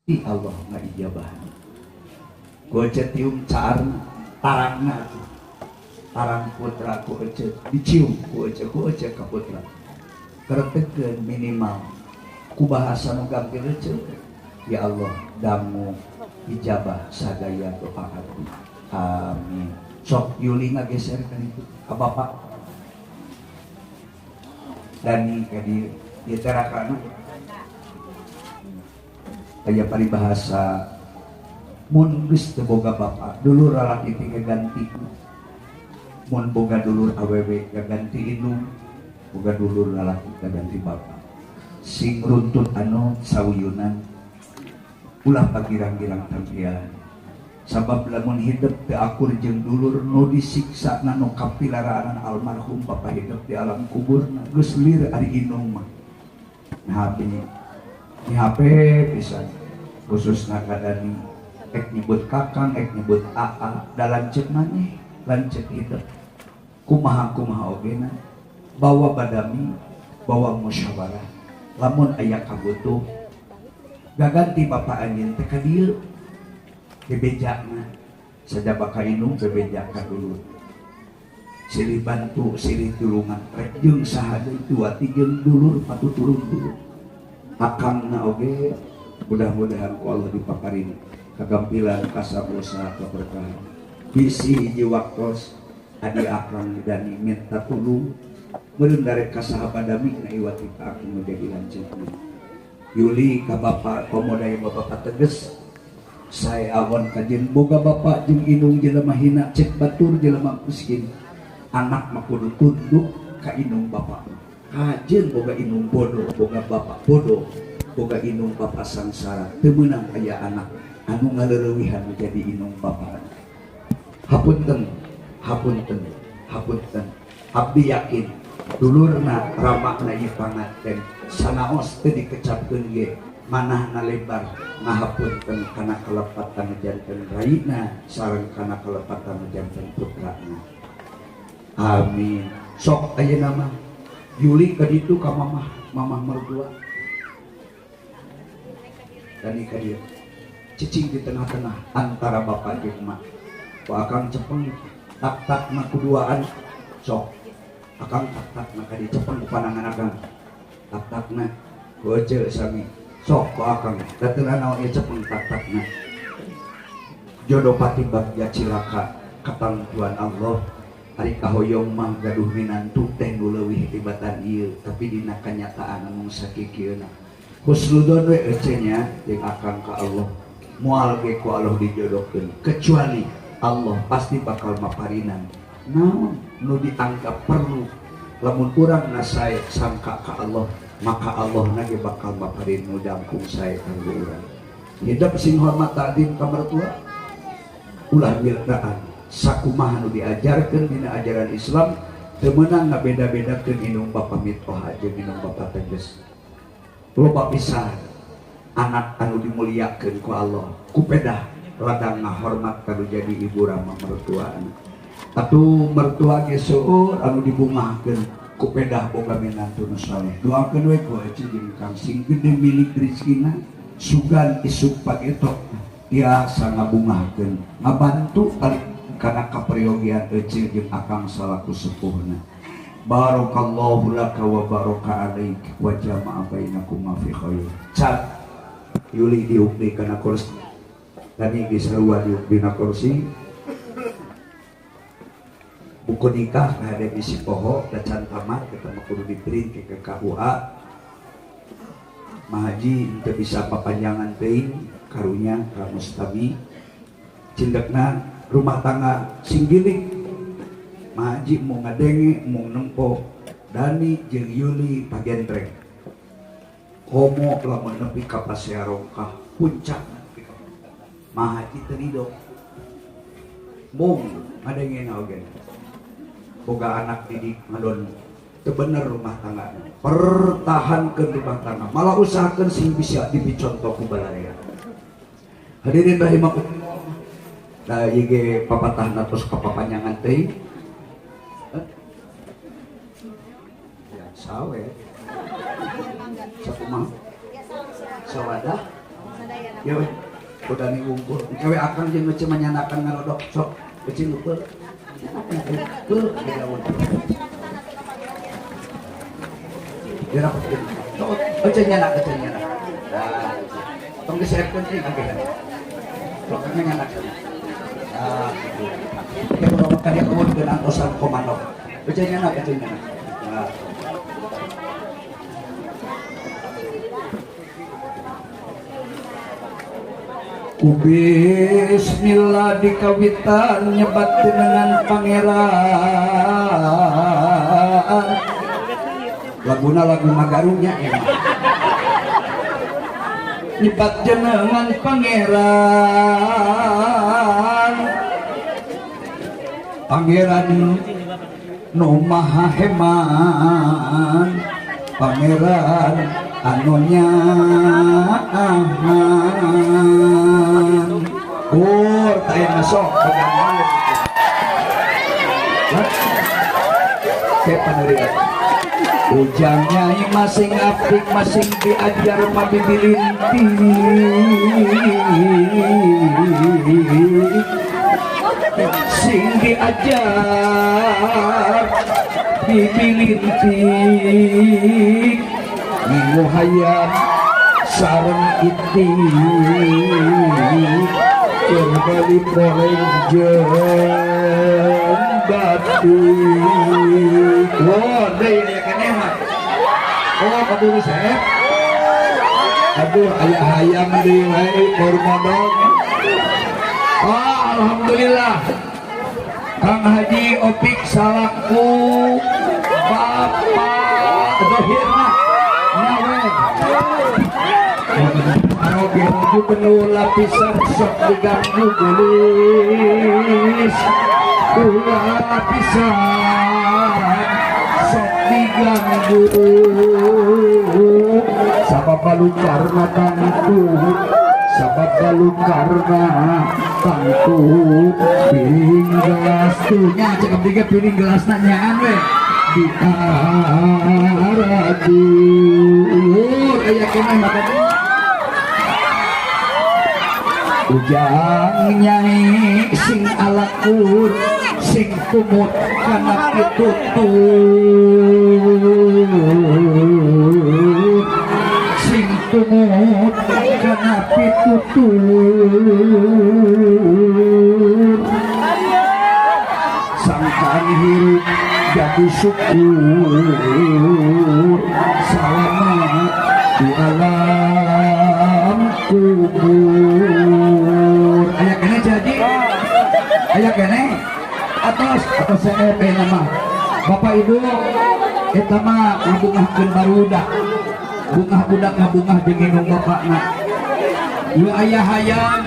Di Allah ngajabah ku tium caar tarangna tarang putra ku dicium ku ka putra keretekeun minimal ku bahasa nu gampil ya Allah damu ijabah sadaya doa hati amin. Sok Yuli ngageserkan itu ke bapak Dani kadi ieu terakana aya paribahasa mun geus teu boga bapak dulur lalaki teh ganti mun boga dulur awewe ganti indung boga dulur lalaki ganti bapak sing runtut anu sawiyunan ulah pagirang-girang tampian sabab lamun hidup teu akur jeung dulur nu disiksa nu kapilaraan almarhum bapak hidup di alam kuburna geus lir ari indung mah nah ini HP pisan khususna kadani ek nyebut kakang ek nyebut aa da lanceuk maneh lanceuk hidup kumaha ogena bawa badami bawa musyawarah lamun aya kabutuh gaganti bapak anjeun teh ka dieu bebejakna sadaba ka indung bebejak ka dulur silih bantu silih tulungan rek jeung saha deui tuati jeung dulur patuturun dulu akangna oge mudah-mudahan ku Allah dipaparin kagampilan kasabosa keberkahan bisi hiji waktos adi akang dani minta tulung meureun darek ka sahabadami na iwati ka aku nu jadi lanceuk Yuli ka bapak komoda yang bapak teges saya awon kajen boga bapak jeung indung jelema hina cek batur jelema miskin anak mah kudu tunduk ka indung bapak kajen boga indung bodoh boga bapak bodoh boga indung bapak sangsara teu meunang aya anak anu ngaleurewihan menjadi indung bapak hapunten abdi yakin dulurna ramakna ieu panganten sanaos teu dikecapkeun ge manahna lebar ngahapunten kana kelepatan janten raina sareng kana kelepatan janten putrana amin. Sok ayeuna mah Yuli ka ditu ka mamah mertua dan ka dieu cicing di tengah-tengah antara bapak jeung emak ku akang cepeng tak na kuduaan sok akang tak na ka dieu cepeng ku pandangan akang tak na ku ece sami sok ku akang dateunan naon ieu cepeng tak na jodoh pati bagja cilaka kapantuan Allah ari kahoyong mah gaduh minantu teh nu leuwih tibatan ieu tapi dina kanyataan anu sakikieuna husnudon we ece nya jeung akang ka Allah moal ge ku Allah dijodohkeun kecuali Allah pasti bakal maparinan naon nu dianggap perlu lamun urang nasae sangka ka Allah maka Allah nage bakal maparin nu dangkung sae kanggo urang hidup sing hormat takdim ka mertua ulah mirdaan sakumaha nu diajarkeun dina ajaran Islam teu meunang ngabeda-bedakeun indung bapa mitoha jeung indung bapa teges loba pisan anak anu dimuliakeun ku Allah kupedah ladang ngahormat kanu jadi ibu rama mertuana atuh mertua ge seueur anu dibungahkeun kupedah boga minantu nu saleh doakeun we ku ece jeung kang sing gede milik rezekina sugan isuk pagetok tiasa ngabungahkeun ngabantu kali kana kaperyogian ece jeung akang salaku sepuhna barakallahu laka wa baraka alaik wa jama'a bainakum fi khair cat Yuli diukni kana kursi tadi disarua diukni kana kursi buku nikah ada bisi poho dan cantamat kita kudu diprint ke KUA mahaji teu bisa papanjangan teuing karunya ka mustabi cindekna rumah tangga sing giling mahaji mau ngadenge mau nempo Dani jeung Yuli pagentreng komo lamun nepi ka pasearongkah puncak mahaji teu ridho mung ngadenge oge boga anak didik ngadon teu bener rumah tangga pertahankeun rumah tangga malah usahakeun sing bisa dipicontoh ku balarea hadirin rahimakumullah da ieu ge papatahna tos kapapanjangan teuing ya sawe sakumaha sawadah Ya weh, udah nih ngumpul. Cewek akang jeung ngece menyanakan ngarodok sok kecil lupa. Tuh, dia dapat ini. Kecilnya nak. Nah, tong diserepkeun teh kagehan. Lokaknya nyanak. Nah, gitu. Kita mau makan dia kemudian dengan osan komando. Kecilnya nak. Nah. Bismillah dikawitan nyebat dengan pangeran. Laguna lagu magarunya emang. Nyebat dengan pangeran. Pangeran nu maha heman. Pangeran anunya aman. Tayang sok bagaimana? Kayak penerian. Ujangnya masing apik masing diajar mabibilinti. Sing diajar bibilinti. Minggu hayam sareng iti kembali poreng jeung batik. Wah, deui aya keneh mah. Oh, kaburu sep. Aduh, aya hayam deui wae kormodong. Oh, alhamdulillah. Kang Haji Opik salaku Bapak Zohirna nyawe. Biru penuh lapisan sok diganggu gelis. Lapisan sok diganggu. Sabab balu karena tangtu. Sabab balu karena tangtu. Piring gelas tuhnya cekap tiga piring gelas nanyaan weh. Di aradu. Kayak kena makanya. Ujang nyai sing alakur sing kumut kana pitutur. Sing kumut kana pitutur. Sangkan hirup jadi syukur. Selamat di alam kubur. Aya kene jadi. Aya kene. Atos saya nama. Bapak Ibu, eta mah ngabungahkeun barudak. Bungah budak ngabungah jeung indung bapakna. Ieu aya hayam.